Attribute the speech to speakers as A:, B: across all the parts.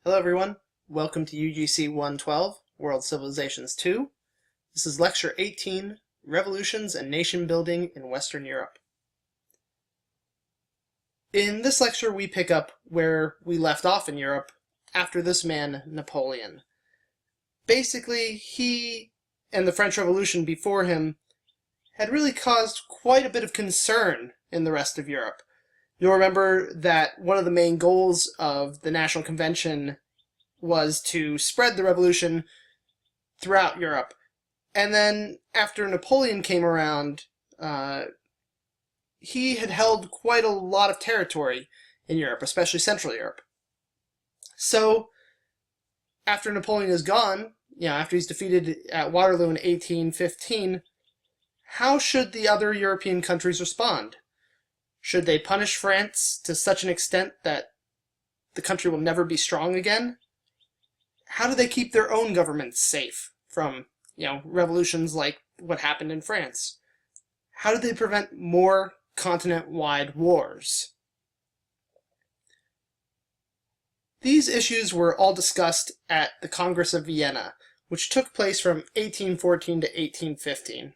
A: Hello everyone, welcome to UGC 112, World Civilizations 2. This is Lecture 18, Revolutions and Nation Building in Western Europe. In this lecture we pick up where we left off in Europe after this man, Napoleon. Basically, he and the French Revolution before him had really caused quite a bit of concern in the rest of Europe. You'll remember that one of the main goals of the National Convention was to spread the revolution throughout Europe. And then after Napoleon came around, he had held quite a lot of territory in Europe, especially Central Europe. So after Napoleon is gone, after he's defeated at Waterloo in 1815, how should the other European countries respond? Should they punish France to such an extent that the country will never be strong again? How do they keep their own governments safe from, revolutions like what happened in France? How do they prevent more continent-wide wars? These issues were all discussed at the Congress of Vienna, which took place from 1814 to 1815.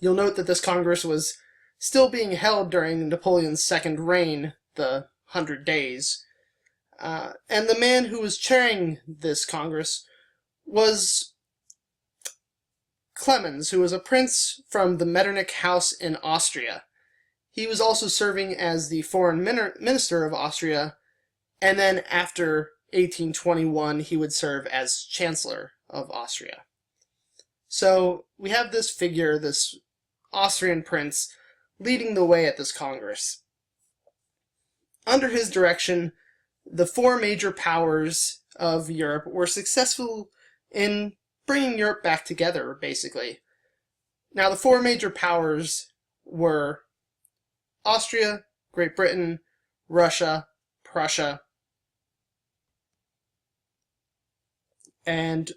A: You'll note that this Congress was still being held during Napoleon's second reign, the 100 Days. And the man who was chairing this Congress was Clemens, who was a prince from the Metternich house in Austria. He was also serving as the foreign minister of Austria, and then after 1821 he would serve as Chancellor of Austria. So we have this figure, this Austrian prince, leading the way at this Congress. Under his direction, the four major powers of Europe were successful in bringing Europe back together, basically. Now, the four major powers were Austria, Great Britain, Russia, Prussia, and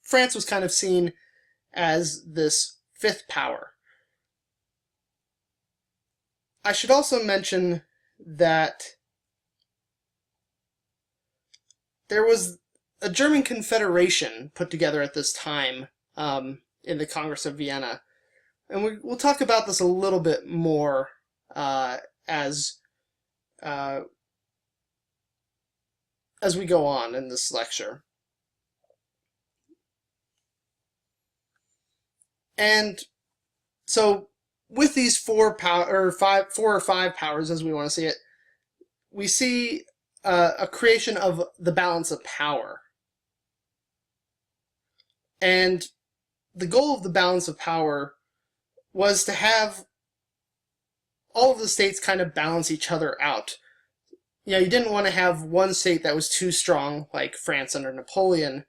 A: France was kind of seen as this fifth power. I should also mention that there was a German confederation put together at this time in the Congress of Vienna. And we'll talk about this a little bit more as we go on in this lecture. And so with these four or five powers, as we want to see it, we see a creation of the balance of power. And the goal of the balance of power was to have all of the states kind of balance each other out. You didn't want to have one state that was too strong, like France under Napoleon.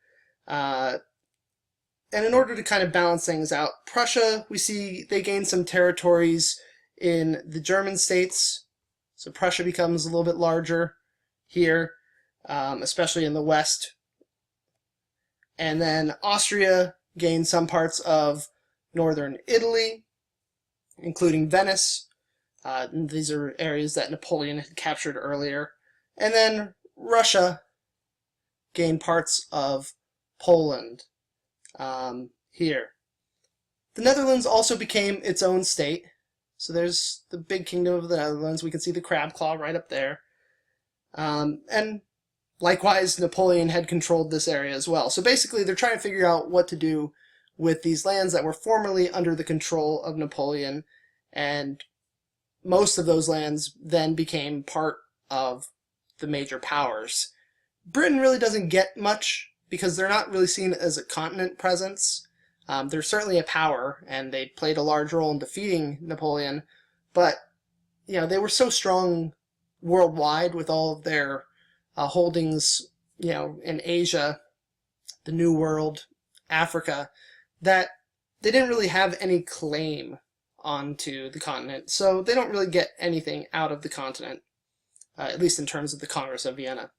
A: And in order to kind of balance things out, Prussia, we see they gain some territories in the German states. So Prussia becomes a little bit larger here, especially in the west. And then Austria gained some parts of northern Italy, including Venice. These are areas that Napoleon had captured earlier. And then Russia gained parts of Poland here. The Netherlands also became its own state. So there's the big kingdom of the Netherlands. We can see the crab claw right up there. And likewise, Napoleon had controlled this area as well. So basically, they're trying to figure out what to do with these lands that were formerly under the control of Napoleon, and most of those lands then became part of the major powers. Britain really doesn't get much because they're not really seen as a continent presence. They're certainly a power, and they played a large role in defeating Napoleon, but they were so strong worldwide with all of their holdings, in Asia, the New World, Africa, that they didn't really have any claim onto the continent, so they don't really get anything out of the continent, at least in terms of the Congress of Vienna.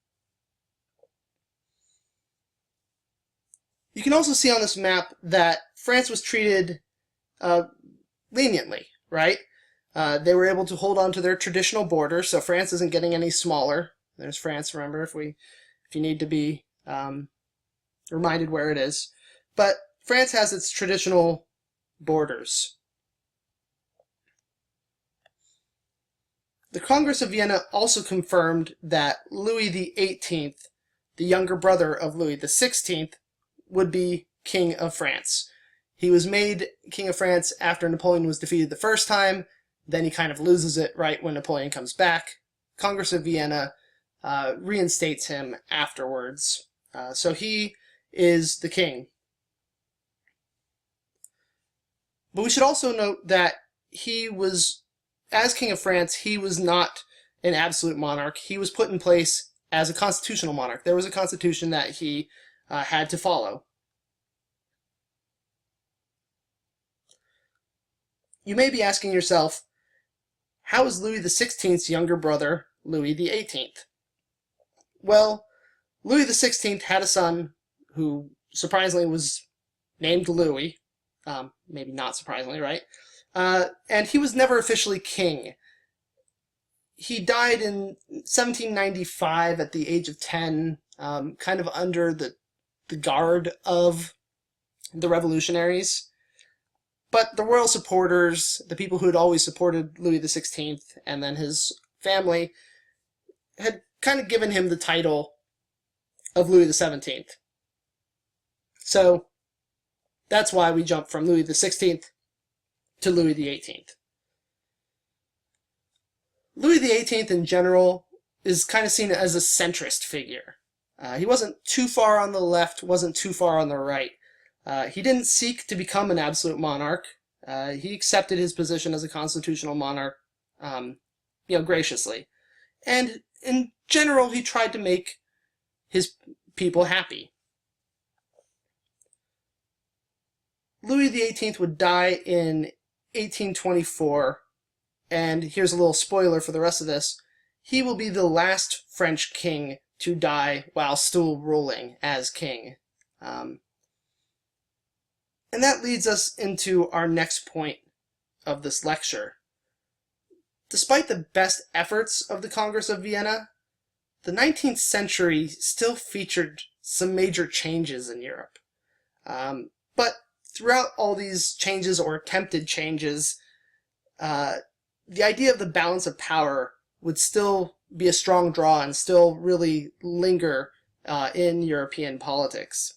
A: You can also see on this map that France was treated leniently, right? They were able to hold on to their traditional border, so France isn't getting any smaller. There's France, remember, if if you need to be reminded where it is. But France has its traditional borders. The Congress of Vienna also confirmed that Louis XVIII, the younger brother of Louis XVI, would be King of France. He was made King of France after Napoleon was defeated the first time, then he kind of loses it right when Napoleon comes back. Congress of Vienna reinstates him afterwards. So he is the king. But we should also note that he was, as King of France, he was not an absolute monarch. He was put in place as a constitutional monarch. There was a constitution that he had to follow. You may be asking yourself, how is Louis XVI's younger brother Louis XVIII? Well, Louis XVI had a son who surprisingly was named Louis. Maybe not surprisingly, right? And he was never officially king. He died in 1795 at the age of 10, kind of under the guard of the revolutionaries. But the royal supporters, the people who had always supported Louis XVI and then his family, had kind of given him the title of Louis XVII. So that's why we jump from Louis XVI to Louis XVIII. Louis XVIII in general is kind of seen as a centrist figure. He wasn't too far on the left, wasn't too far on the right. He didn't seek to become an absolute monarch. He accepted his position as a constitutional monarch, graciously. And in general, he tried to make his people happy. Louis XVIII would die in 1824, and here's a little spoiler for the rest of this. He will be the last French king to die while still ruling as king. And that leads us into our next point of this lecture. Despite the best efforts of the Congress of Vienna, the 19th century still featured some major changes in Europe. But throughout all these changes or attempted changes, the idea of the balance of power would still be a strong draw and still really linger in European politics.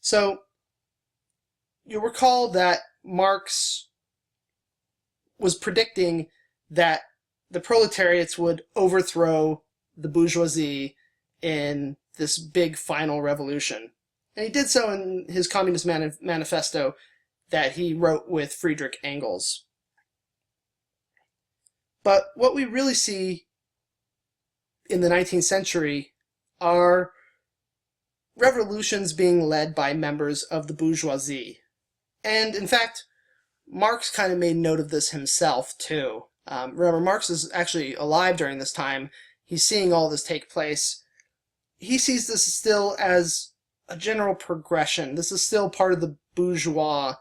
A: So, you'll recall that Marx was predicting that the proletariats would overthrow the bourgeoisie in this big final revolution. And he did so in his Communist Manifesto that he wrote with Friedrich Engels. But what we really see in the 19th century are revolutions being led by members of the bourgeoisie. And in fact, Marx kind of made note of this himself too. Remember, Marx is actually alive during this time. He's seeing all this take place. He sees this still as a general progression. This is still part of the bourgeois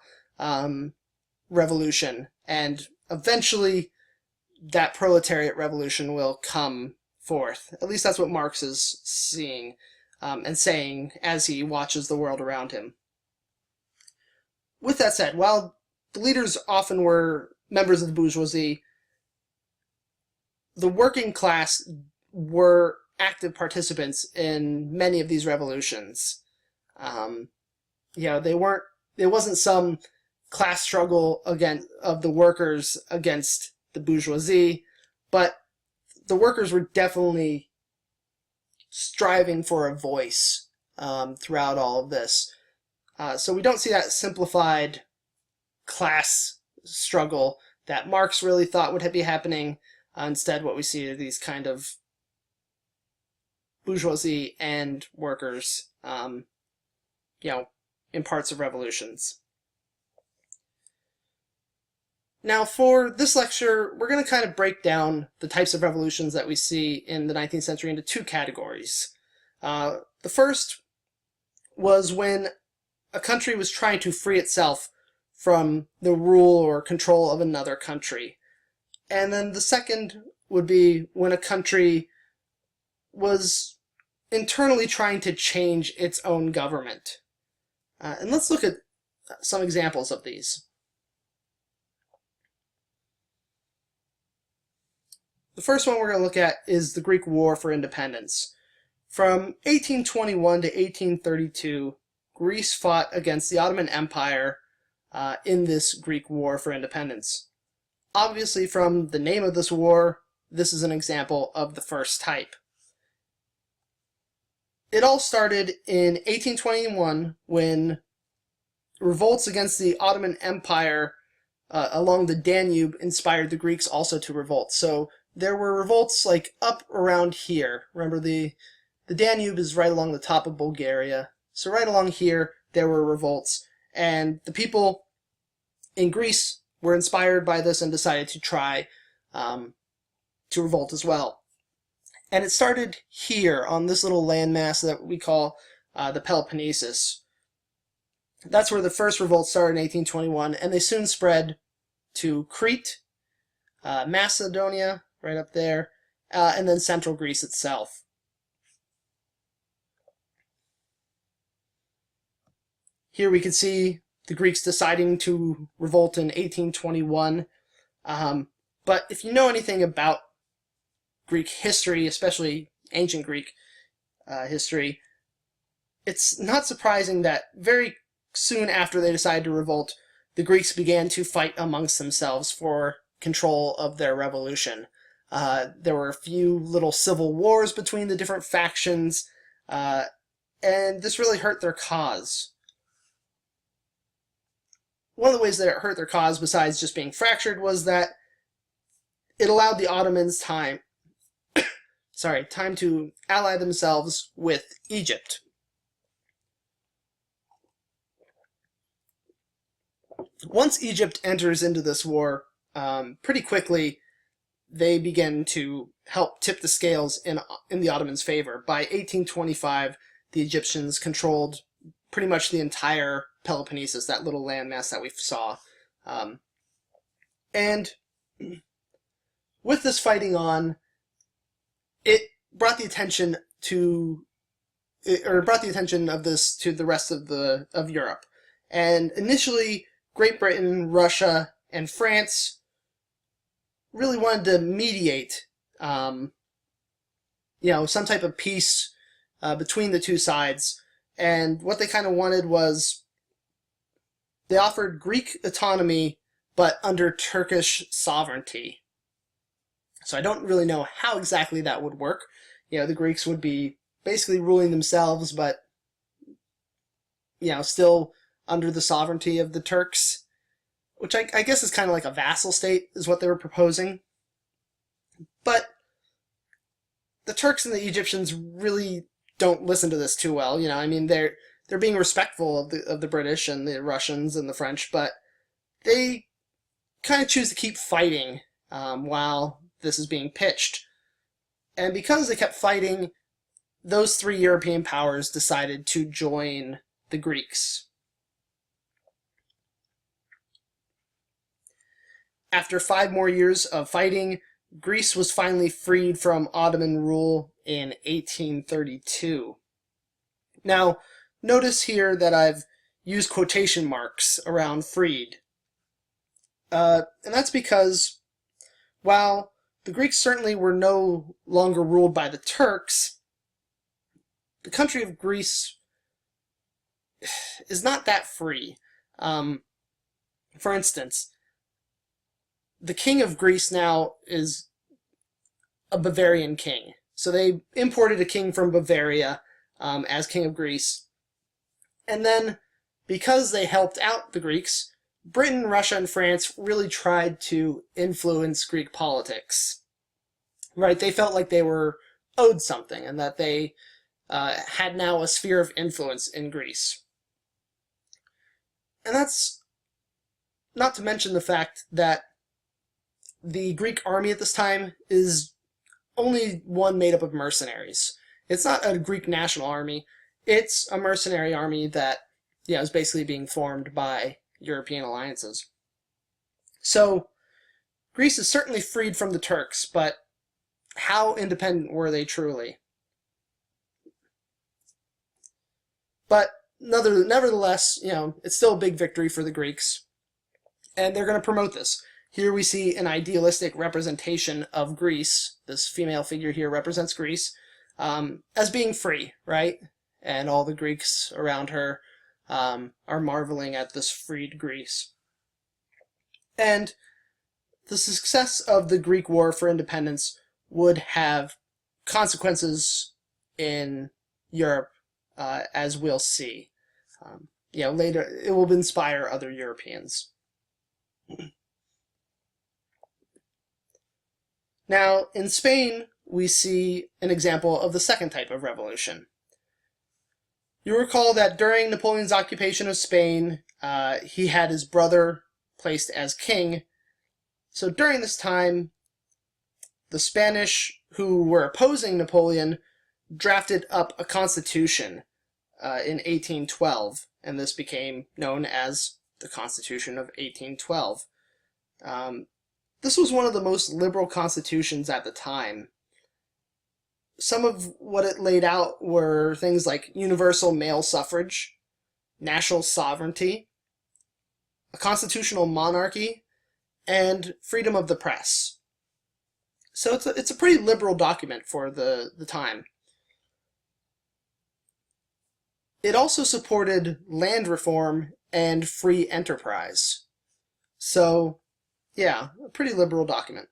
A: revolution. And eventually, that proletariat revolution will come forth. At least that's what Marx is seeing and saying as he watches the world around him. With that said, while the leaders often were members of the bourgeoisie, the working class were active participants in many of these revolutions. There wasn't some class struggle of the workers against the bourgeoisie, but the workers were definitely striving for a voice throughout all of this. So we don't see that simplified class struggle that Marx really thought would be happening. Instead, what we see are these kind of bourgeoisie and workers, in parts of revolutions. Now, for this lecture, we're going to kind of break down the types of revolutions that we see in the 19th century into two categories. The first was when a country was trying to free itself from the rule or control of another country. And then the second would be when a country was internally trying to change its own government. And let's look at some examples of these. The first one we're going to look at is the Greek War for Independence. From 1821 to 1832, Greece fought against the Ottoman Empire in this Greek War for Independence. Obviously, from the name of this war, this is an example of the first type. It all started in 1821 when revolts against the Ottoman Empire along the Danube inspired the Greeks also to revolt. So there were revolts like up around here. Remember, the Danube is right along the top of Bulgaria. So right along here, there were revolts. And the people in Greece were inspired by this and decided to try to revolt as well. And it started here on this little landmass that we call the Peloponnesus. That's where the first revolt started in 1821, and they soon spread to Crete, Macedonia, right up there, and then central Greece itself. Here we can see the Greeks deciding to revolt in 1821. But if you know anything about Greek history, especially ancient Greek history, it's not surprising that very soon after they decided to revolt, the Greeks began to fight amongst themselves for control of their revolution. There were a few little civil wars between the different factions, and this really hurt their cause. One of the ways that it hurt their cause, besides just being fractured, was that it allowed the Ottomans time to ally themselves with Egypt. Once Egypt enters into this war, pretty quickly they begin to help tip the scales in the Ottomans' favor. By 1825, the Egyptians controlled pretty much the entire Peloponnesus, that little landmass that we saw. And with this fighting on, it brought the attention of this to the rest of Europe. And initially, Great Britain, Russia, and France really wanted to mediate, some type of peace between the two sides. And what they kind of wanted was, they offered Greek autonomy, but under Turkish sovereignty. So I don't really know how exactly that would work. The Greeks would be basically ruling themselves, but, still under the sovereignty of the Turks, which I guess is kind of like a vassal state, is what they were proposing. But the Turks and the Egyptians really don't listen to this too well. They're being respectful of the British and the Russians and the French, but they kind of choose to keep fighting while this is being pitched. And because they kept fighting, those three European powers decided to join the Greeks. After 5 more years of fighting, Greece was finally freed from Ottoman rule in 1832. Now, notice here that I've used quotation marks around freed. And that's because, while the Greeks certainly were no longer ruled by the Turks, the country of Greece is not that free. For instance, the king of Greece now is a Bavarian king. So they imported a king from Bavaria as king of Greece. And then, because they helped out the Greeks, Britain, Russia, and France really tried to influence Greek politics. Right? They felt like they were owed something, and that they had now a sphere of influence in Greece. And that's not to mention the fact that the Greek army at this time is only one made up of mercenaries. It's not a Greek national army. It's a mercenary army that, is basically being formed by European alliances. So, Greece is certainly freed from the Turks, but how independent were they truly? But nevertheless, it's still a big victory for the Greeks, and they're going to promote this. Here we see an idealistic representation of Greece. This female figure here represents Greece as being free, right? And all the Greeks around her are marveling at this freed Greece. And the success of the Greek War for Independence would have consequences in Europe, as we'll see. Later it will inspire other Europeans. Now, in Spain, we see an example of the second type of revolution. You recall that during Napoleon's occupation of Spain, he had his brother placed as king. So during this time, the Spanish who were opposing Napoleon drafted up a constitution in 1812, and this became known as the Constitution of 1812. This was one of the most liberal constitutions at the time. Some of what it laid out were things like universal male suffrage, national sovereignty, a constitutional monarchy, and freedom of the press. So it's a pretty liberal document for the time. It also supported land reform and free enterprise. So, yeah, a pretty liberal document.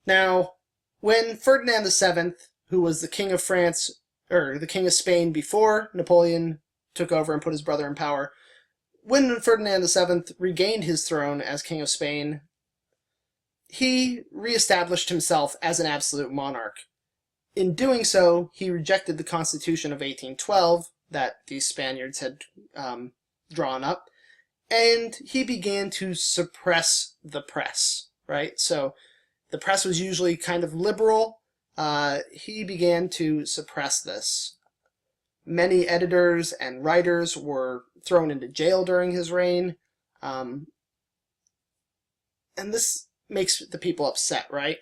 A: Now, when Ferdinand VII, who was the King of France, or the King of Spain before Napoleon took over and put his brother in power, when Ferdinand VII regained his throne as King of Spain, he reestablished himself as an absolute monarch. In doing so, he rejected the Constitution of 1812 that these Spaniards had drawn up, and he began to suppress the press, right? So the press was usually kind of liberal. He began to suppress this. Many editors and writers were thrown into jail during his reign, and this makes the people upset, right?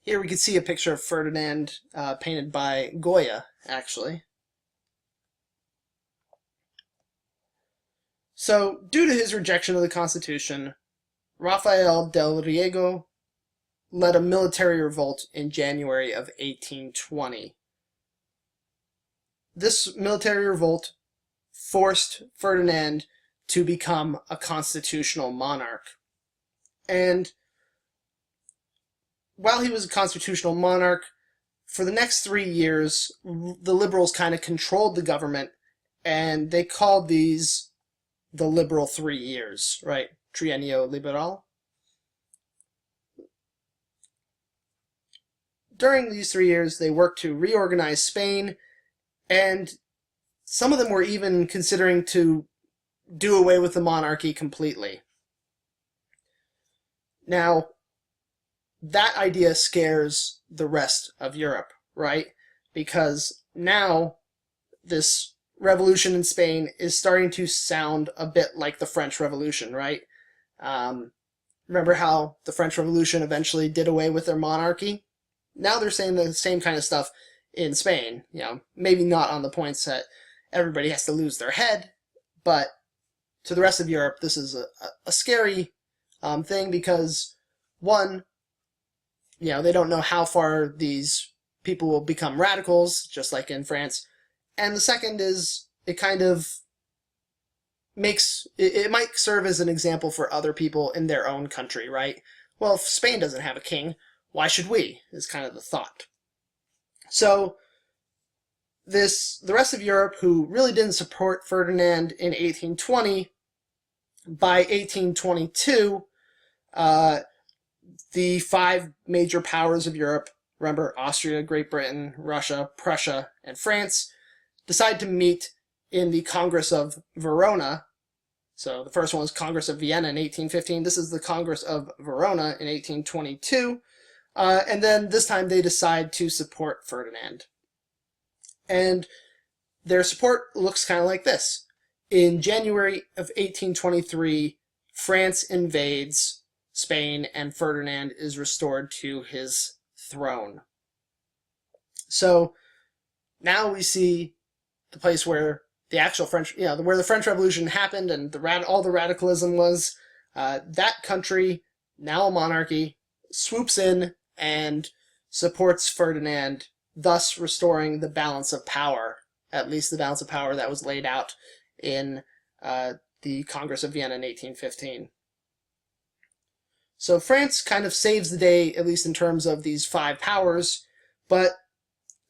A: Here we can see a picture of Ferdinand painted by Goya, actually. So, due to his rejection of the Constitution, Rafael del Riego led a military revolt in January of 1820. This military revolt forced Ferdinand to become a constitutional monarch. And while he was a constitutional monarch, for the next 3 years, the liberals kind of controlled the government, and they called these the liberal 3 years, right? Trienio liberal. During these 3 years, they worked to reorganize Spain, and some of them were even considering to do away with the monarchy completely. Now, that idea scares the rest of Europe, right? Because now this revolution in Spain is starting to sound a bit like the French Revolution, right? Remember how the French Revolution eventually did away with their monarchy? Now they're saying the same kind of stuff in Spain. Maybe not on the points that everybody has to lose their head, but to the rest of Europe, this is a scary thing because, one, they don't know how far these people will become radicals, just like in France. And the second is it kind of it might serve as an example for other people in their own country, right? Well, if Spain doesn't have a king, why should we? Is kind of the thought. So the rest of Europe, who really didn't support Ferdinand in 1820, by 1822, the 5 major powers of Europe, remember Austria, Great Britain, Russia, Prussia, and France, decide to meet in the Congress of Verona. So the first one was Congress of Vienna in 1815. This is the Congress of Verona in 1822. And then this time they decide to support Ferdinand. And their support looks kind of like this. In January of 1823, France invades Spain and Ferdinand is restored to his throne. So now we see the place where the actual French, where the French Revolution happened and all the radicalism was. That country, now a monarchy, swoops in and supports Ferdinand, thus restoring the balance of power, at least the balance of power that was laid out in the Congress of Vienna in 1815. So France kind of saves the day, at least in terms of these five powers, but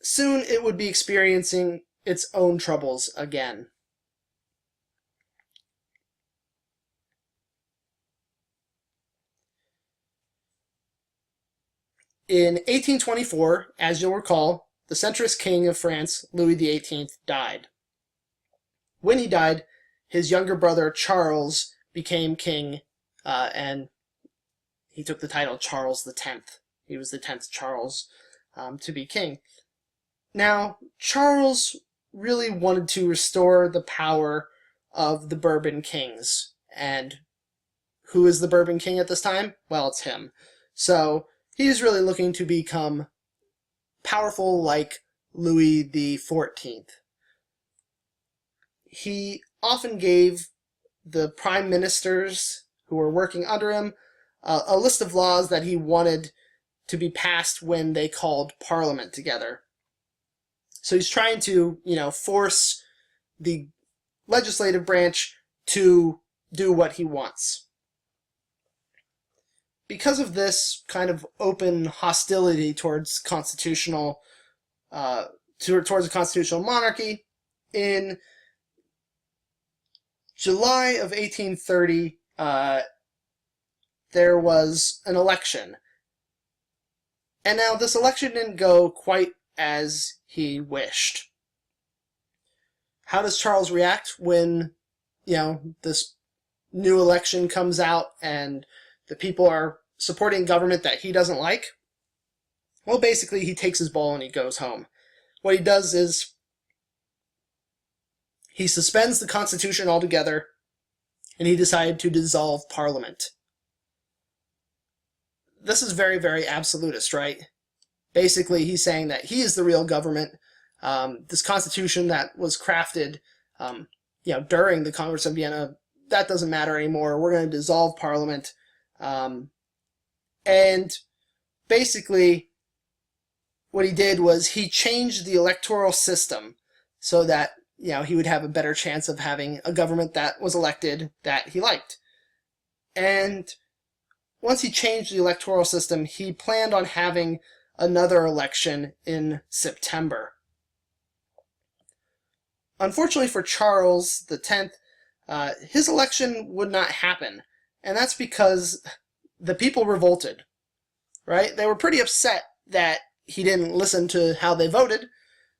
A: soon it would be experiencing its own troubles again. In 1824, as you'll recall, the centrist king of France, Louis XVIII, died. When he died, his younger brother Charles became king, and he took the title Charles X. He was the 10th Charles to be king. Now, Charles really wanted to restore the power of the Bourbon kings. And who is the Bourbon king at this time? Well, it's him. So he's really looking to become powerful like Louis XIV. He often gave the prime ministers who were working under him a list of laws that he wanted to be passed when they called Parliament together. So he's trying to, force the legislative branch to do what he wants. Because of this kind of open hostility towards constitutional, towards a constitutional monarchy, in July of 1830, there was an election. And now this election didn't go quite as he wished. How does Charles react when, this new election comes out and the people are supporting government that he doesn't like? Well, basically, he takes his ball and he goes home. What he does is he suspends the Constitution altogether, and he decided to dissolve Parliament. This is very, very absolutist, right? Basically, he's saying that he is the real government. This Constitution that was crafted, during the Congress of Vienna, that doesn't matter anymore. We're going to dissolve Parliament. And basically, what he did was he changed the electoral system so that, he would have a better chance of having a government that was elected that he liked. And once he changed the electoral system, he planned on having another election in September. Unfortunately for Charles X, his election would not happen, and that's because the people revolted, right? They were pretty upset that he didn't listen to how they voted,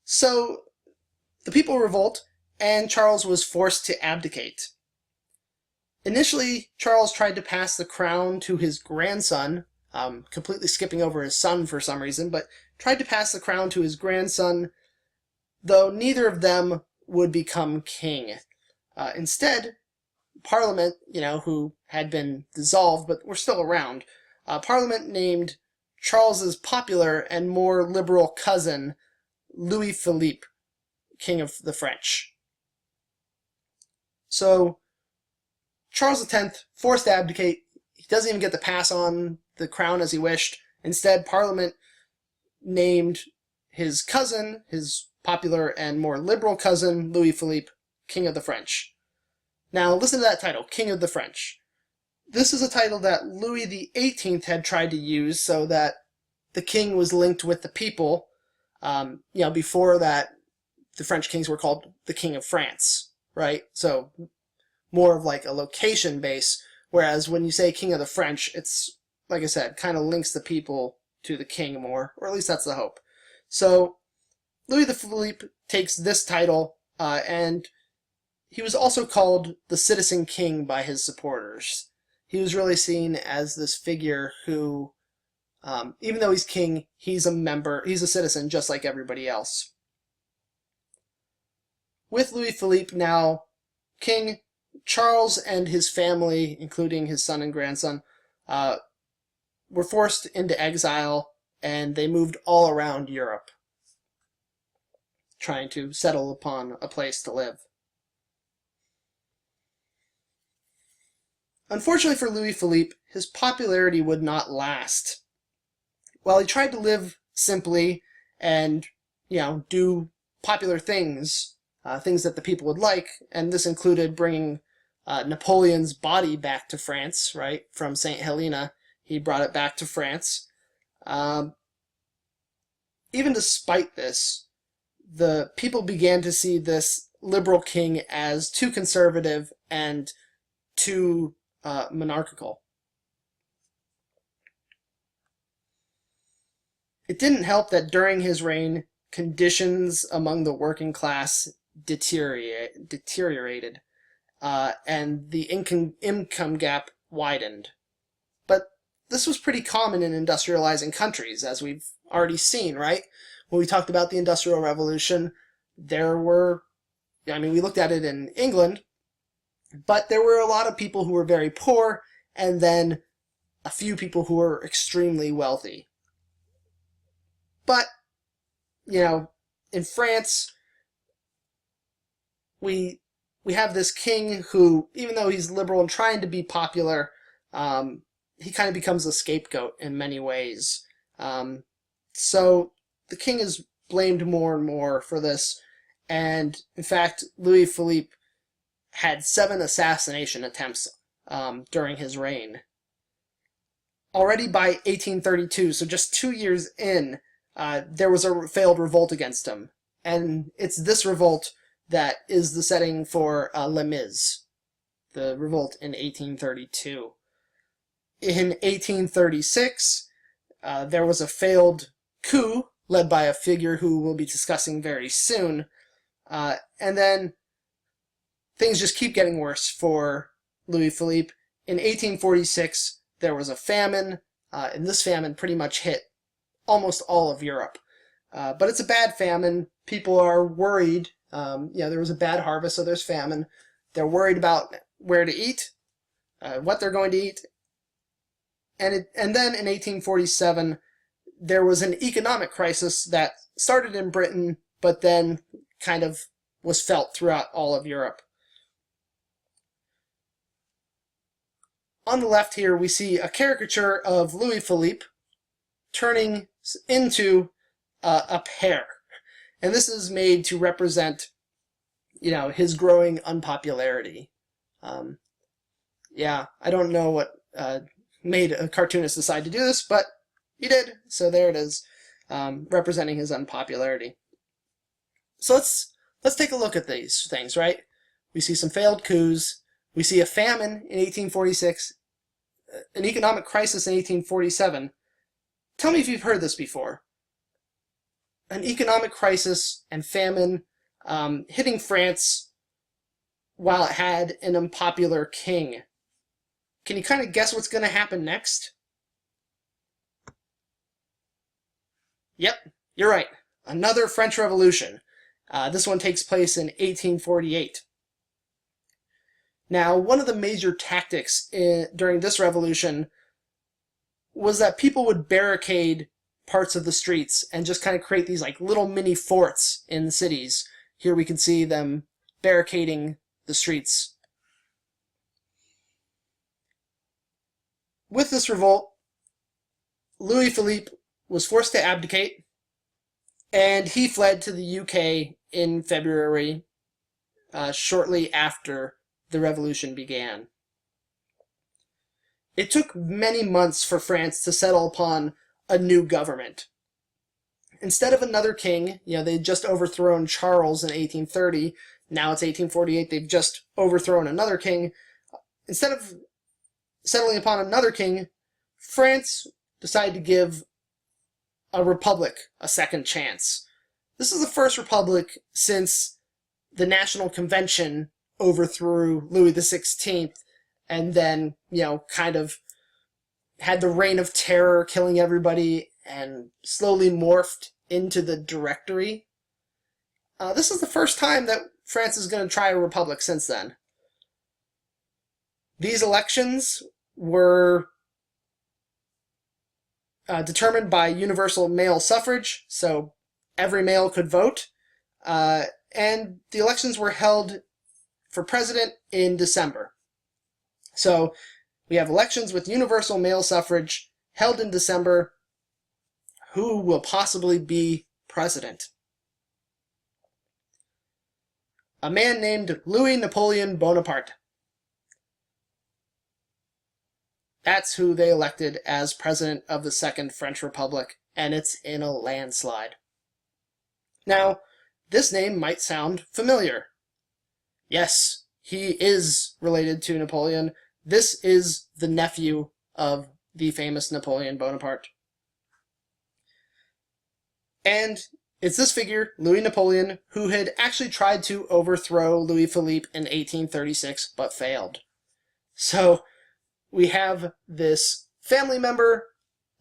A: so the people revolt, and Charles was forced to abdicate. Initially, Charles tried to pass the crown to his grandson, completely skipping over his son for some reason, but tried to pass the crown to his grandson, though neither of them would become king. Instead, Parliament, who had been dissolved but were still around, Parliament named Charles's popular and more liberal cousin, Louis Philippe, King of the French. So, Charles X, forced to abdicate, he doesn't even get to pass on the crown as he wished. Instead, Parliament named his cousin, his popular and more liberal cousin, Louis Philippe, King of the French. Now, listen to that title, King of the French. This is a title that Louis XVIII had tried to use so that the king was linked with the people. Before that, the French kings were called the King of France, right? So, more of like a location base, whereas when you say King of the French, it's, like I said, kind of links the people to the king more, or at least that's the hope. So, Louis Philippe takes this title, and he was also called the Citizen King by his supporters. He was really seen as this figure who, even though he's king, he's a citizen just like everybody else. With Louis Philippe now King Charles and his family, including his son and grandson, were forced into exile, and they moved all around Europe, trying to settle upon a place to live. Unfortunately for Louis Philippe, his popularity would not last. While he tried to live simply and, do popular things, things that the people would like, and this included bringing Napoleon's body back to France, right, from St. Helena. He brought it back to France. Even despite this, the people began to see this liberal king as too conservative and too monarchical. It didn't help that during his reign, conditions among the working class deteriorated, and the income gap widened. But this was pretty common in industrializing countries, as we've already seen, right? When we talked about the Industrial Revolution, we looked at it in England, but there were a lot of people who were very poor, and then a few people who were extremely wealthy. But, in France, we have this king who, even though he's liberal and trying to be popular, he kind of becomes a scapegoat in many ways. So the king is blamed more and more for this, and in fact, Louis Philippe had 7 assassination attempts during his reign. Already by 1832, so just 2 years in, there was a failed revolt against him. And it's this revolt that is the setting for Les Mis, the revolt in 1832. In 1836, there was a failed coup led by a figure who we'll be discussing very soon. And then things just keep getting worse for Louis Philippe. In 1846, there was a famine, and this famine pretty much hit almost all of Europe. But it's a bad famine. People are worried. There was a bad harvest, so there's famine. They're worried about where to eat, what they're going to eat. And then in 1847, there was an economic crisis that started in Britain, but then kind of was felt throughout all of Europe. On the left here, we see a caricature of Louis Philippe turning into a pear. And this is made to represent, his growing unpopularity. I don't know what made a cartoonist decide to do this, but he did. So there it is, representing his unpopularity. So let's take a look at these things, right? We see some failed coups. We see a famine in 1846, an economic crisis in 1847. Tell me if you've heard this before. An economic crisis and famine hitting France while it had an unpopular king. Can you kind of guess what's going to happen next? Yep, you're right. Another French Revolution. This one takes place in 1848. Now, one of the major tactics during this revolution was that people would barricade parts of the streets and just kind of create these like little mini forts in the cities. Here we can see them barricading the streets. With this revolt, Louis Philippe was forced to abdicate, and he fled to the UK in February, shortly after the revolution began. It took many months for France to settle upon a new government. Instead of another king, they'd just overthrown Charles in 1830. Now it's 1848. They've just overthrown another king. Instead of settling upon another king, France decided to give a republic a second chance. This is the first republic since the National Convention overthrew Louis XVI and then, kind of had the reign of terror, killing everybody, and slowly morphed into the Directory. This is the first time that France is going to try a republic since then. These elections were determined by universal male suffrage, so every male could vote, and the elections were held for president in December. So we have elections with universal male suffrage held in December. Who will possibly be president? A man named Louis Napoleon Bonaparte. That's who they elected as president of the Second French Republic, and it's in a landslide. Now, this name might sound familiar. Yes, he is related to Napoleon. This is the nephew of the famous Napoleon Bonaparte. And it's this figure, Louis Napoleon, who had actually tried to overthrow Louis Philippe in 1836, but failed. So we have this family member,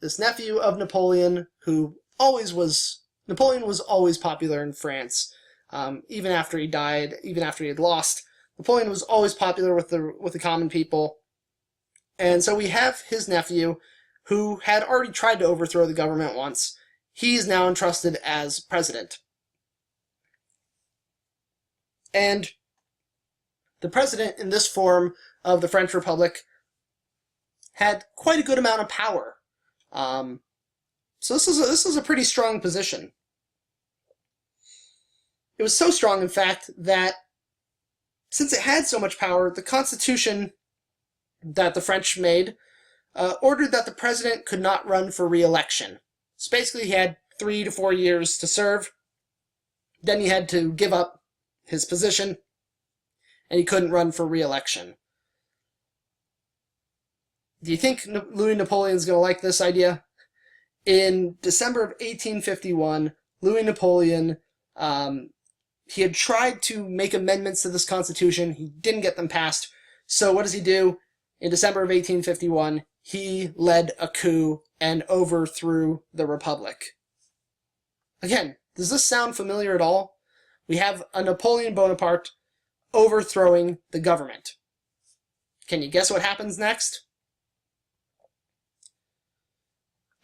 A: this nephew of Napoleon, who Napoleon was always popular in France. Even after he died, even after he had lost, Napoleon was always popular with the common people. And so we have his nephew, who had already tried to overthrow the government once. He is now entrusted as president. And the president in this form of the French Republic had quite a good amount of power. So this is a pretty strong position. It was so strong, in fact, that since it had so much power, the Constitution that the French made ordered that the president could not run for re-election. So basically he had 3 to 4 years to serve, then he had to give up his position, and he couldn't run for re-election. Do you think Louis Napoleon's going to like this idea? In December of 1851, Louis Napoleon, he had tried to make amendments to this constitution. He didn't get them passed. So what does he do? In December of 1851, he led a coup and overthrew the Republic. Again, does this sound familiar at all? We have a Napoleon Bonaparte overthrowing the government. Can you guess what happens next?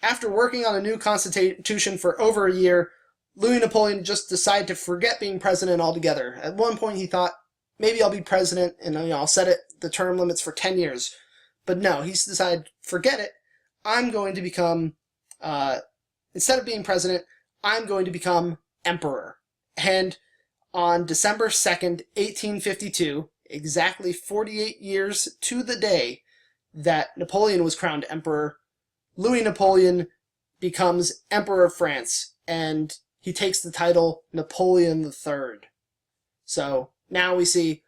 A: After working on a new constitution for over a year, Louis Napoleon just decided to forget being president altogether. At one point he thought, maybe I'll be president and I'll set the term limits for 10 years. But no, he decided, forget it. I'm going to become, instead of being president, I'm going to become emperor. And on December 2nd, 1852, exactly 48 years to the day that Napoleon was crowned emperor, Louis Napoleon becomes Emperor of France, and he takes the title Napoleon III. So now we see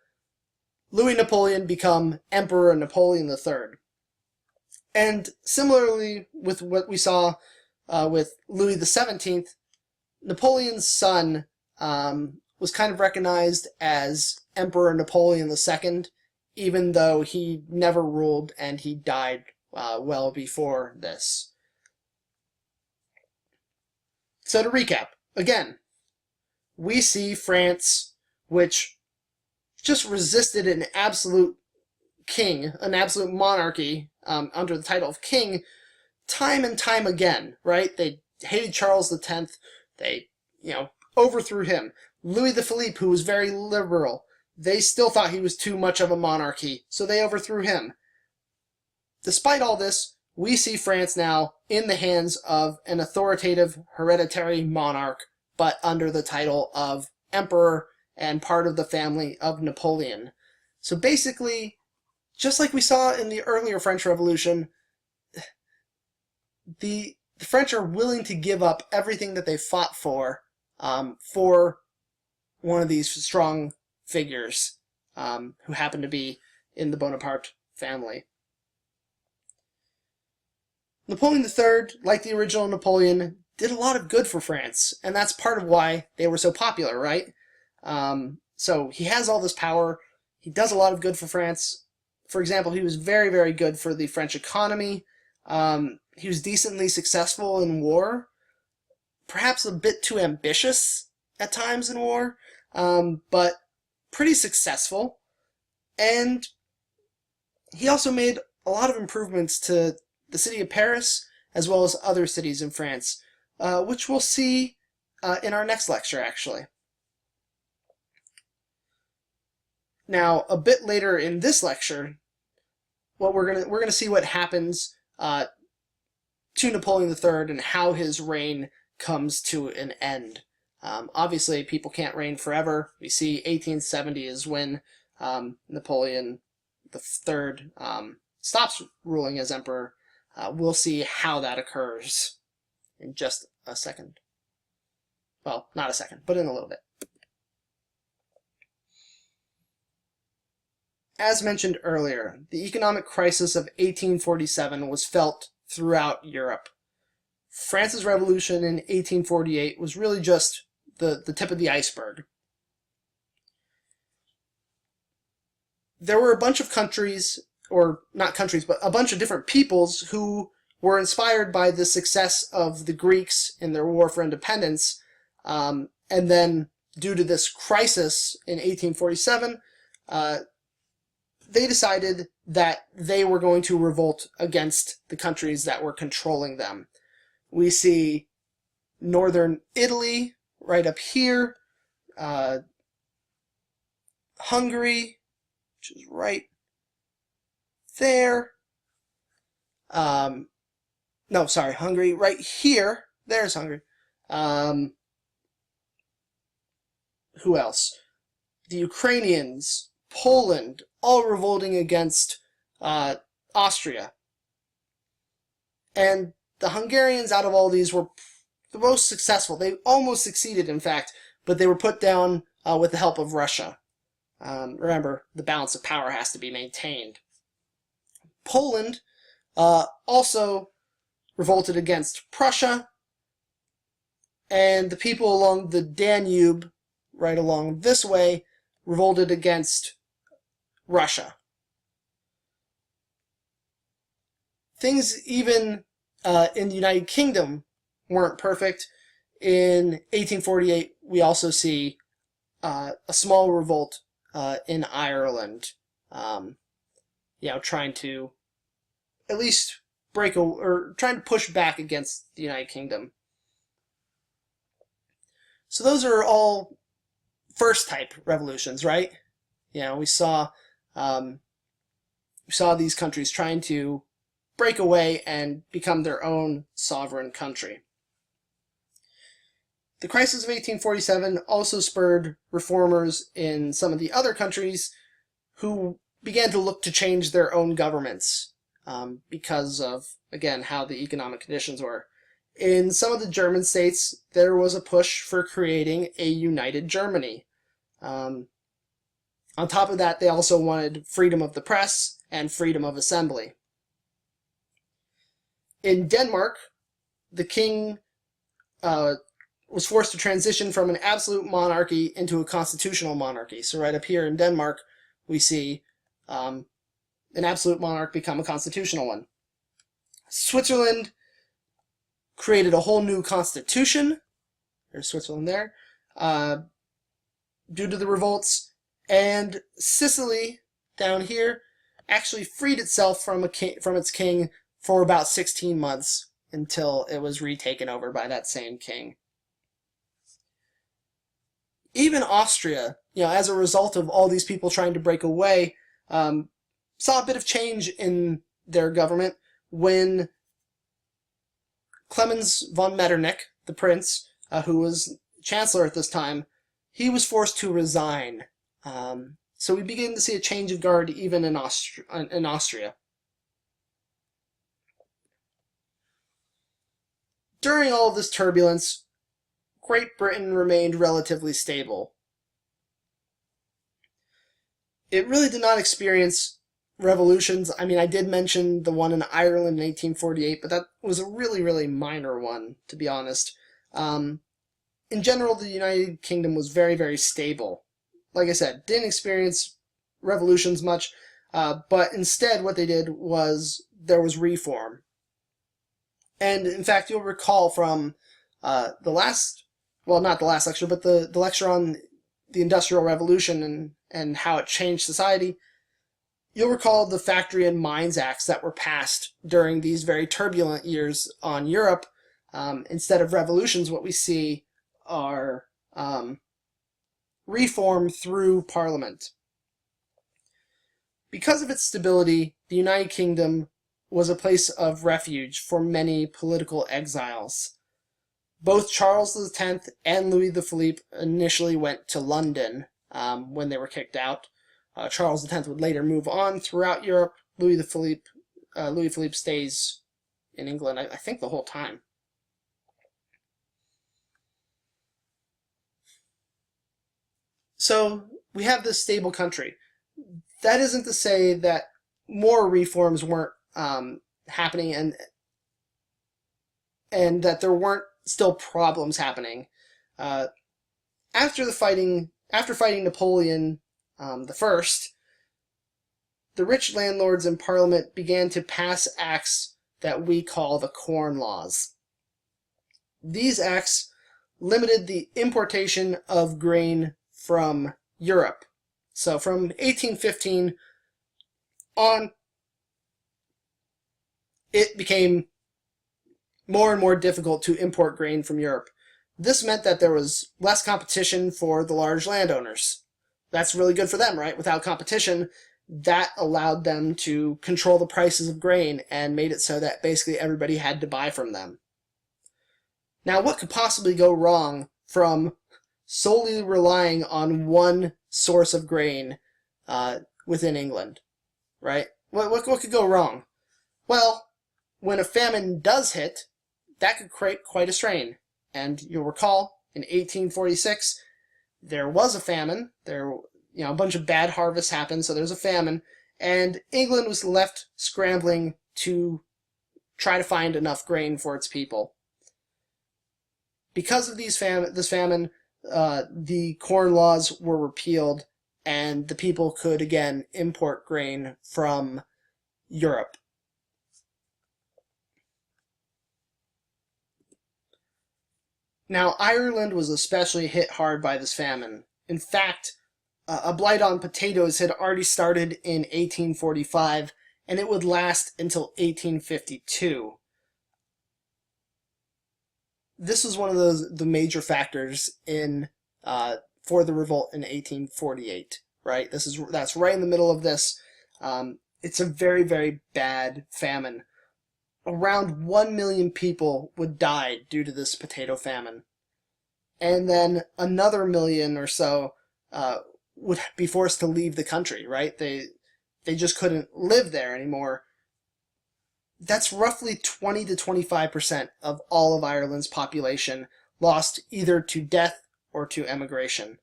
A: Louis Napoleon become Emperor Napoleon III. And similarly with what we saw with Louis XVII, Napoleon's son was kind of recognized as Emperor Napoleon II, even though he never ruled and he died well before this. So to recap, again, we see France, which just resisted an absolute king, an absolute monarchy under the title of king, time and time again, right? They hated Charles X. They, overthrew him. Louis Philippe, who was very liberal, they still thought he was too much of a monarchy, so they overthrew him. Despite all this, we see France now in the hands of an authoritative hereditary monarch, but under the title of emperor and part of the family of Napoleon. So basically, just like we saw in the earlier French Revolution, the French are willing to give up everything that they fought for one of these strong figures who happen to be in the Bonaparte family. Napoleon III, like the original Napoleon, did a lot of good for France, and that's part of why they were so popular, right? So he has all this power, he does a lot of good for France. For example, he was very, very good for the French economy. He was decently successful in war, perhaps a bit too ambitious at times in war, but pretty successful. And He also made a lot of improvements to the city of Paris, as well as other cities in France, which we'll see in our next lecture, actually. Now, a bit later in this lecture, we're gonna see what happens to Napoleon III and how his reign comes to an end. Obviously, people can't reign forever. We see 1870 is when Napoleon III stops ruling as emperor. We'll see how that occurs in just a second. Well, not a second, but in a little bit. As mentioned earlier, the economic crisis of 1847 was felt throughout Europe. France's revolution in 1848 was really just the tip of the iceberg. There were a bunch of countries, or not countries, but a bunch of different peoples who were inspired by the success of the Greeks in their war for independence, and then due to this crisis in 1847, they decided that they were going to revolt against the countries that were controlling them. We see northern Italy right up here, Hungary, which is right there. No, sorry, Hungary right here. There's Hungary. Who else? The Ukrainians, Poland, all revolting against Austria. And the Hungarians, out of all these, were the most successful. They almost succeeded, in fact, but they were put down with the help of Russia. Remember, the balance of power has to be maintained. Poland also revolted against Prussia, and the people along the Danube, right along this way, revolted against Russia. Things even in the United Kingdom weren't perfect. In 1848, we also see a small revolt in Ireland, trying to at least trying to push back against the United Kingdom. So those are all first type revolutions, right? We saw these countries trying to break away and become their own sovereign country. The crisis of 1847 also spurred reformers in some of the other countries who began to look to change their own governments because of, again, how the economic conditions were. In some of the German states, there was a push for creating a united Germany. On top of that, they also wanted freedom of the press and freedom of assembly. In Denmark, the king was forced to transition from an absolute monarchy into a constitutional monarchy. So right up here in Denmark, we see an absolute monarch become a constitutional one. Switzerland created a whole new constitution. There's Switzerland there. Due to the revolts. And Sicily, down here, actually freed itself from its king for about 16 months until it was retaken over by that same king. Even Austria, as a result of all these people trying to break away, saw a bit of change in their government when Clemens von Metternich, the prince, who was chancellor at this time, he was forced to resign. So we begin to see a change of guard even in Austria. During all of this turbulence, Great Britain remained relatively stable. It really did not experience revolutions. I mean, I did mention the one in Ireland in 1848, but that was a really, really minor one, to be honest. In general, the United Kingdom was very, very stable. Like I said, didn't experience revolutions much, but instead what they did was there was reform. And in fact, you'll recall from not the last lecture, but the lecture on the Industrial Revolution and how it changed society, You'll recall the Factory and Mines Acts that were passed during these very turbulent years on Europe. Instead of revolutions, what we see are reform through Parliament. Because of its stability, the United Kingdom was a place of refuge for many political exiles. Both Charles X and Louis Philippe initially went to London when they were kicked out. Charles X would later move on throughout Europe. Louis Philippe stays in England, I think, the whole time. So we have this stable country. That isn't to say that more reforms weren't happening and that there weren't still problems happening. After fighting Napoleon I, the rich landlords in Parliament began to pass acts that we call the Corn Laws. These acts limited the importation of grain from Europe. So from 1815 on, it became more and more difficult to import grain from Europe. This meant that there was less competition for the large landowners. That's really good for them, right? Without competition, that allowed them to control the prices of grain and made it so that basically everybody had to buy from them. Now, what could possibly go wrong from solely relying on one source of grain within England, right? What could go wrong? Well, when a famine does hit, that could create quite a strain. And you'll recall, in 1846, there was a famine. A bunch of bad harvests happened, so there's a famine, and England was left scrambling to try to find enough grain for its people. Because of this famine, the Corn Laws were repealed, and the people could again import grain from Europe. Now, Ireland was especially hit hard by this famine. In fact, a blight on potatoes had already started in 1845, and it would last until 1852. This was one of the major factors in for the revolt in 1848. Right, that's right in the middle of this. It's a very, very bad famine. Around 1 million people would die due to this potato famine, and then another million or so would be forced to leave the country. Right, they just couldn't live there anymore. That's roughly 20 to 25% of all of Ireland's population lost either to death or to emigration.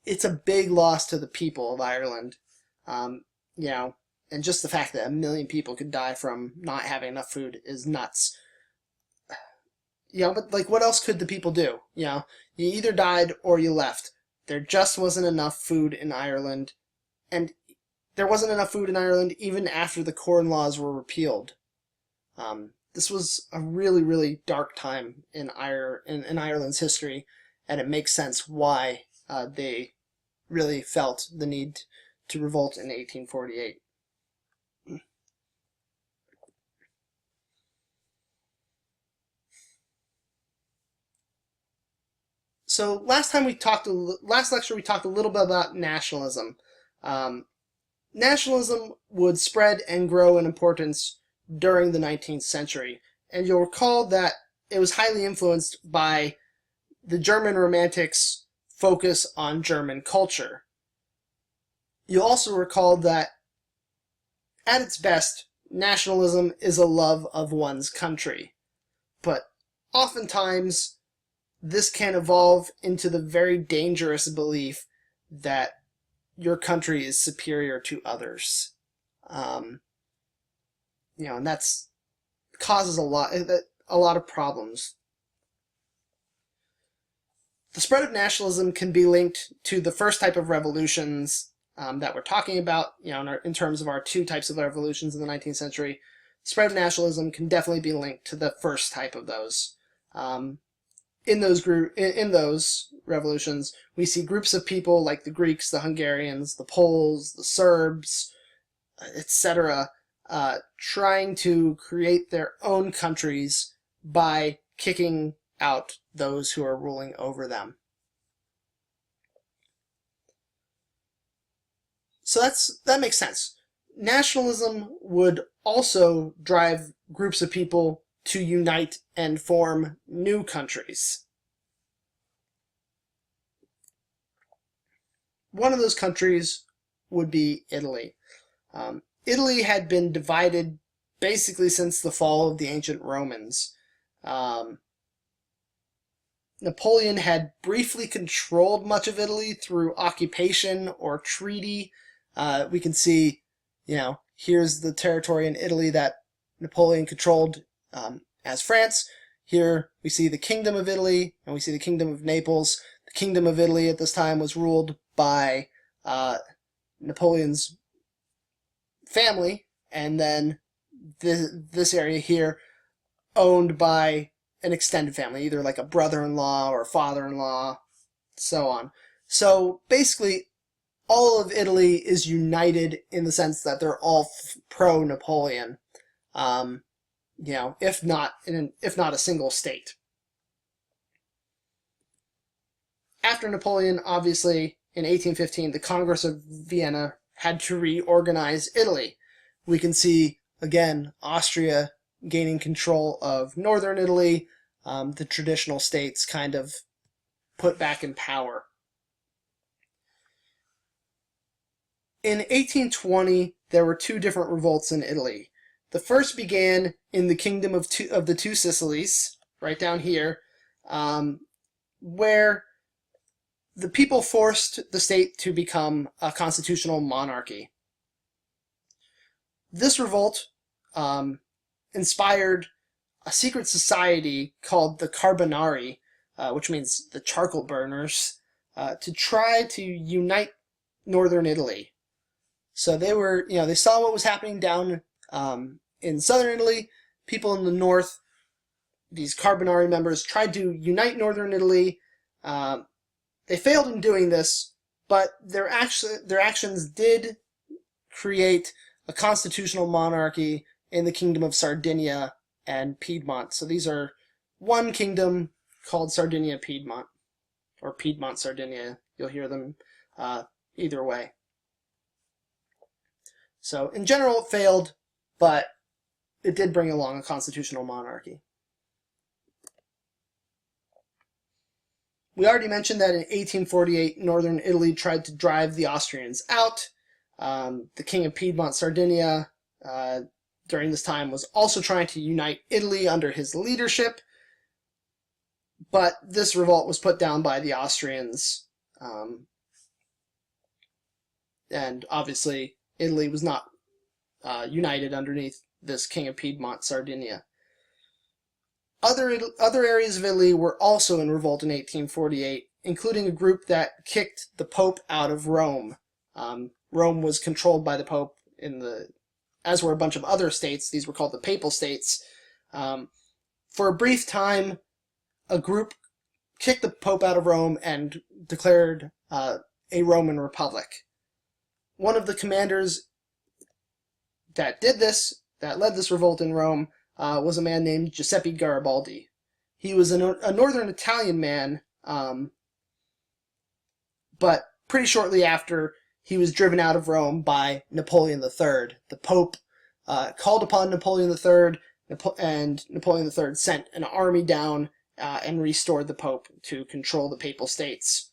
A: It's a big loss to the people of Ireland, and just the fact that 1 million people could die from not having enough food is nuts. But what else could the people do? You either died or you left. There just wasn't enough food in Ireland, and there wasn't enough food in Ireland even after the Corn Laws were repealed. This was a really, really dark time in Ireland's history, and it makes sense why they really felt the need to revolt in 1848. So last lecture we talked a little bit about nationalism. Nationalism would spread and grow in importance during the 19th century, and you'll recall that it was highly influenced by the German Romantics' focus on German culture. You'll also recall that, at its best, nationalism is a love of one's country, but oftentimes this can evolve into the very dangerous belief that your country is superior to others. And that's causes a lot of problems. The spread of nationalism can be linked to the first type of revolutions that we're talking about, in terms of our two types of revolutions in the 19th century. The spread of nationalism can definitely be linked to the first type of those. in those revolutions, we see groups of people like the Greeks, the Hungarians, the Poles, the Serbs, etc., trying to create their own countries by kicking out those who are ruling over them. So that makes sense. Nationalism would also drive groups of people to unite and form new countries. One of those countries would be Italy. Italy had been divided basically since the fall of the ancient Romans. Napoleon had briefly controlled much of Italy through occupation or treaty. We can see, here's the territory in Italy that Napoleon controlled as France. Here we see the Kingdom of Italy, and we see the Kingdom of Naples. The Kingdom of Italy at this time was ruled by Napoleon's family, and then this area here owned by an extended family, either like a brother-in-law or father-in-law, so on. So basically, all of Italy is united in the sense that they're all pro-Napoleon, if not a single state. After Napoleon, obviously, in 1815, the Congress of Vienna had to reorganize Italy. We can see, again, Austria gaining control of northern Italy, the traditional states kind of put back in power. In 1820, there were two different revolts in Italy. The first began in the Kingdom of the Two Sicilies, right down here, where the people forced the state to become a constitutional monarchy. This revolt inspired a secret society called the Carbonari, which means the charcoal burners, to try to unite northern Italy. So they saw what was happening down in southern Italy. People in the north, these Carbonari members, tried to unite northern Italy. They failed in doing this, but their actions did create a constitutional monarchy in the Kingdom of Sardinia and Piedmont. So these are one kingdom called Sardinia-Piedmont, or Piedmont-Sardinia. You'll hear them either way. So in general, it failed, but it did bring along a constitutional monarchy. We already mentioned that in 1848, northern Italy tried to drive the Austrians out. The King of Piedmont, Sardinia, during this time was also trying to unite Italy under his leadership, but this revolt was put down by the Austrians, and obviously Italy was not united underneath this King of Piedmont, Sardinia. Other areas of Italy were also in revolt in 1848, including a group that kicked the Pope out of Rome. Rome was controlled by the Pope, as were a bunch of other states. These were called the Papal States. For a brief time, a group kicked the Pope out of Rome and declared a Roman Republic. One of the commanders that did this, that led this revolt in Rome, was a man named Giuseppe Garibaldi. He was a northern Italian man, but pretty shortly after, he was driven out of Rome by Napoleon III. The Pope called upon Napoleon III, and Napoleon III sent an army down and restored the Pope to control the Papal States.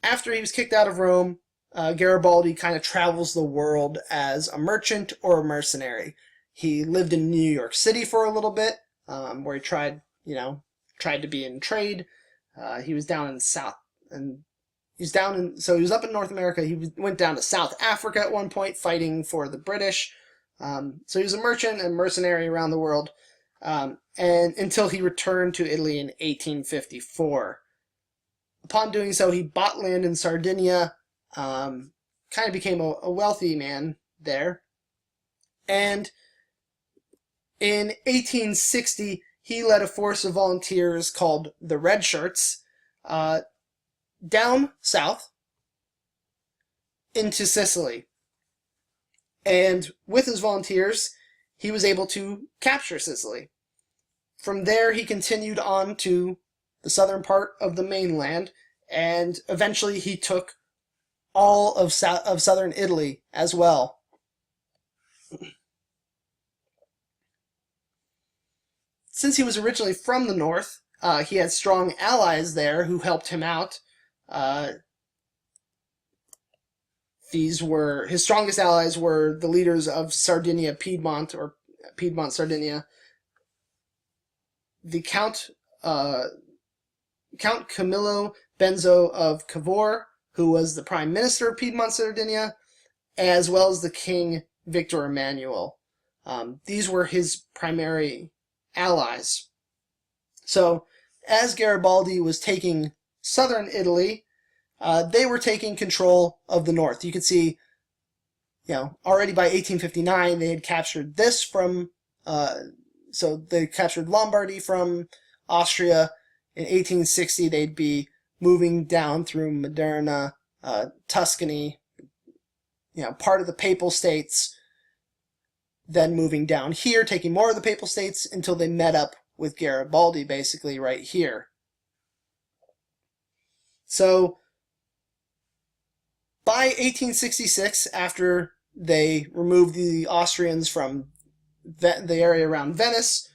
A: After he was kicked out of Rome, Garibaldi kind of travels the world as a merchant or a mercenary. He lived in New York City for a little bit, where he tried to be in trade. He was down in so he was up in North America. He went down to South Africa at one point, fighting for the British. So he was a merchant and mercenary around the world, and until he returned to Italy in 1854. Upon doing so, he bought land in Sardinia, kind of became a wealthy man there, and in 1860, he led a force of volunteers called the Red Shirts down south into Sicily. And with his volunteers, he was able to capture Sicily. From there, he continued on to the southern part of the mainland, and eventually he took all of southern Italy as well. Since he was originally from the north, he had strong allies there who helped him out. His strongest allies were the leaders of Sardinia, Piedmont, or Piedmont, Sardinia, the Count Camillo Benzo of Cavour, who was the prime minister of Piedmont, Sardinia, as well as the King Victor Emmanuel. These were his primary allies. So, as Garibaldi was taking southern Italy, they were taking control of the north. You can see, already by 1859 they had captured this from, so they captured Lombardy from Austria. In 1860 they'd be moving down through Modena, Tuscany, part of the Papal States, then moving down here, taking more of the Papal States until they met up with Garibaldi basically right here. So by 1866, after they removed the Austrians from the area around Venice,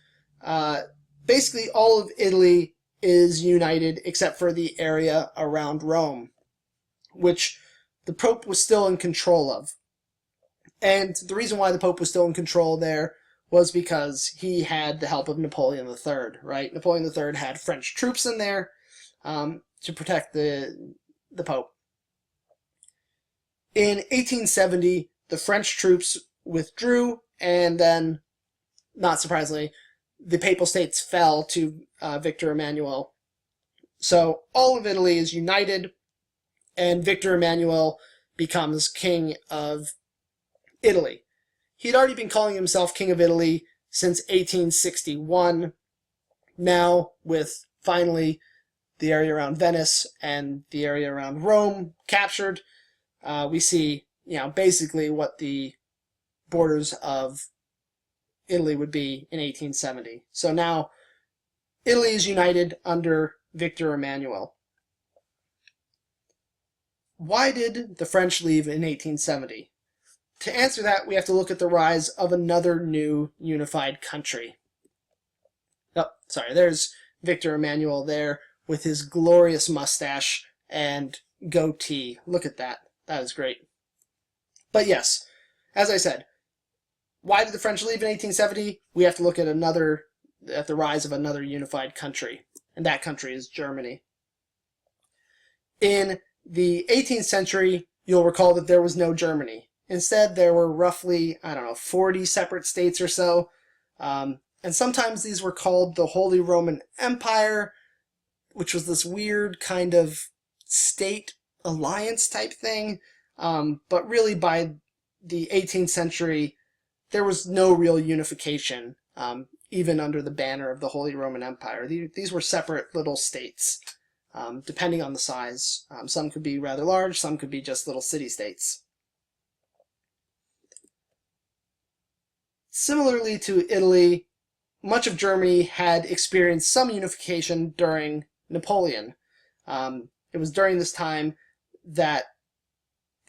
A: basically all of Italy is united except for the area around Rome, which the Pope was still in control of. And the reason why the Pope was still in control there was because he had the help of Napoleon III, right? Napoleon III had French troops in there to protect the Pope. In 1870, the French troops withdrew, and then, not surprisingly, the Papal States fell to Victor Emmanuel. So all of Italy is united, and Victor Emmanuel becomes king of Italy. He'd already been calling himself King of Italy since 1861. Now, with finally the area around Venice and the area around Rome captured, we see, basically what the borders of Italy would be in 1870. So now, Italy is united under Victor Emmanuel. Why did the French leave in 1870? To answer that, we have to look at the rise of another new unified country. Oh, sorry, there's Victor Emmanuel there with his glorious mustache and goatee. Look at that. That is great. But yes, as I said, why did the French leave in 1870? We have to look at the rise of another unified country, and that country is Germany. In the 18th century, you'll recall that there was no Germany. Instead, there were roughly, 40 separate states or so, and sometimes these were called the Holy Roman Empire, which was this weird kind of state alliance type thing, but really by the 18th century, there was no real unification, even under the banner of the Holy Roman Empire. These were separate little states, depending on the size. Some could be rather large, some could be just little city-states. Similarly to Italy, much of Germany had experienced some unification during Napoleon. It was during this time that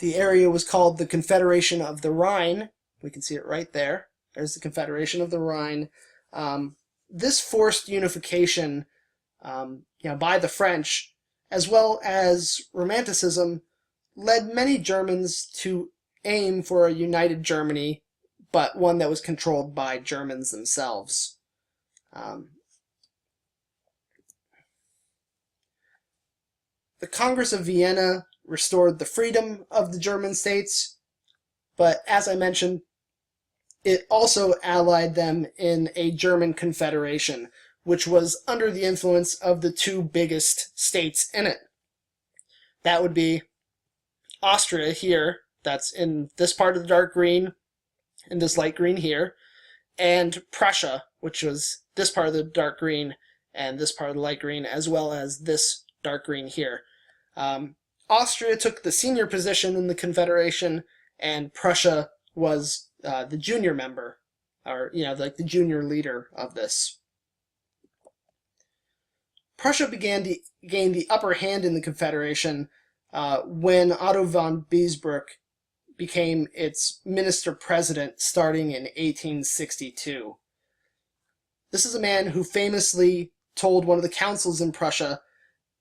A: the area was called the Confederation of the Rhine. We can see it right there. There's the Confederation of the Rhine. This forced unification by the French, as well as Romanticism, led many Germans to aim for a united Germany, but one that was controlled by Germans themselves. The Congress of Vienna restored the freedom of the German states, but as I mentioned, it also allied them in a German confederation, which was under the influence of the two biggest states in it. That would be Austria here, that's in this part of the dark green, and this light green here, and Prussia, which was this part of the dark green and this part of the light green, as well as this dark green here. Austria took the senior position in the Confederation, and Prussia was the junior member, or like the junior leader of this. Prussia began to gain the upper hand in the Confederation when Otto von Bismarck became its minister-president starting in 1862. This is a man who famously told one of the councils in Prussia,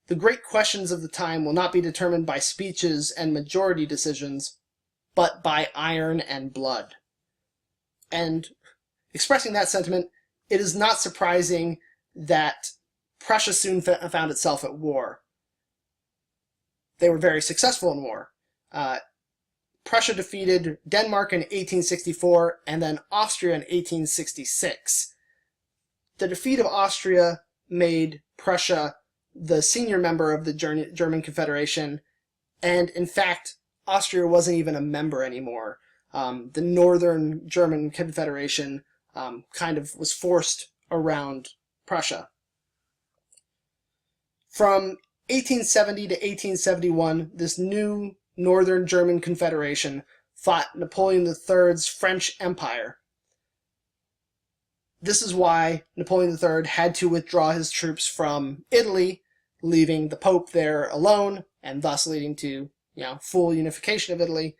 A: "The great questions of the time will not be determined by speeches and majority decisions, but by iron and blood." And expressing that sentiment, it is not surprising that Prussia soon found itself at war. They were very successful in war. Prussia defeated Denmark in 1864 and then Austria in 1866. The defeat of Austria made Prussia the senior member of the German Confederation, and in fact, Austria wasn't even a member anymore. The Northern German Confederation kind of was forced around Prussia. From 1870 to 1871, this new Northern German Confederation fought Napoleon III's French Empire. This is why Napoleon III had to withdraw his troops from Italy, leaving the Pope there alone, and thus leading to full unification of Italy.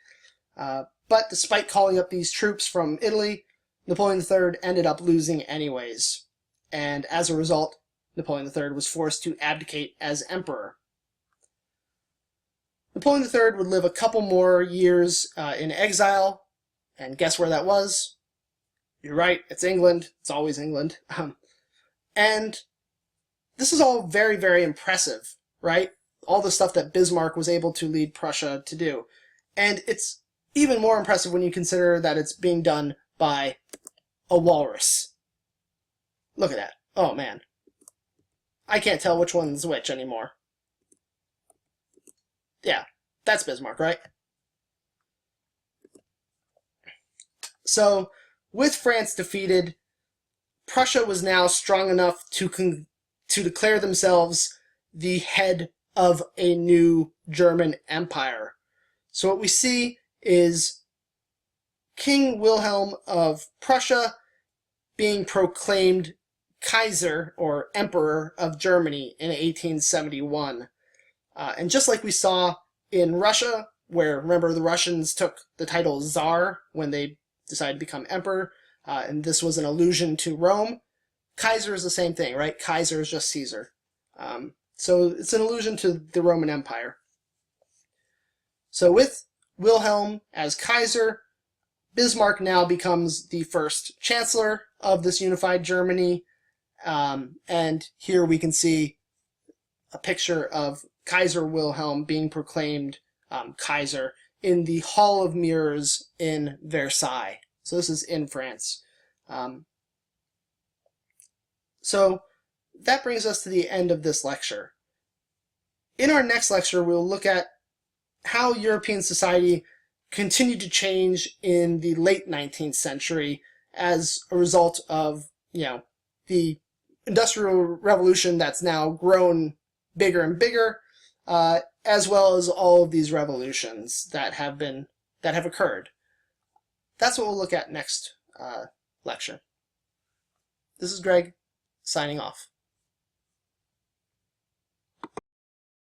A: But despite calling up these troops from Italy, Napoleon III ended up losing anyways. And as a result, Napoleon III was forced to abdicate as emperor. Napoleon III would live a couple more years in exile, and guess where that was? You're right, it's England. It's always England. And this is all very, very impressive, right? All the stuff that Bismarck was able to lead Prussia to do. And it's even more impressive when you consider that it's being done by a walrus. Look at that. Oh, man. I can't tell which one's which anymore. Yeah, that's Bismarck, right? So, with France defeated, Prussia was now strong enough to declare themselves the head of a new German empire. So what we see is King Wilhelm of Prussia being proclaimed Kaiser, or Emperor of Germany, in 1871. And just like we saw in Russia, where, remember, the Russians took the title Tsar when they decided to become emperor, and this was an allusion to Rome, Kaiser is the same thing, right? Kaiser is just Caesar. So it's an allusion to the Roman Empire. So with Wilhelm as Kaiser, Bismarck now becomes the first chancellor of this unified Germany, and here we can see a picture of Kaiser Wilhelm being proclaimed Kaiser in the Hall of Mirrors in Versailles. So this is in France. So that brings us to the end of this lecture. In our next lecture, we'll look at how European society continued to change in the late 19th century as a result of, the Industrial Revolution that's now grown bigger and bigger, as well as all of these revolutions that have occurred. That's what we'll look at next lecture. This is Greg, signing off.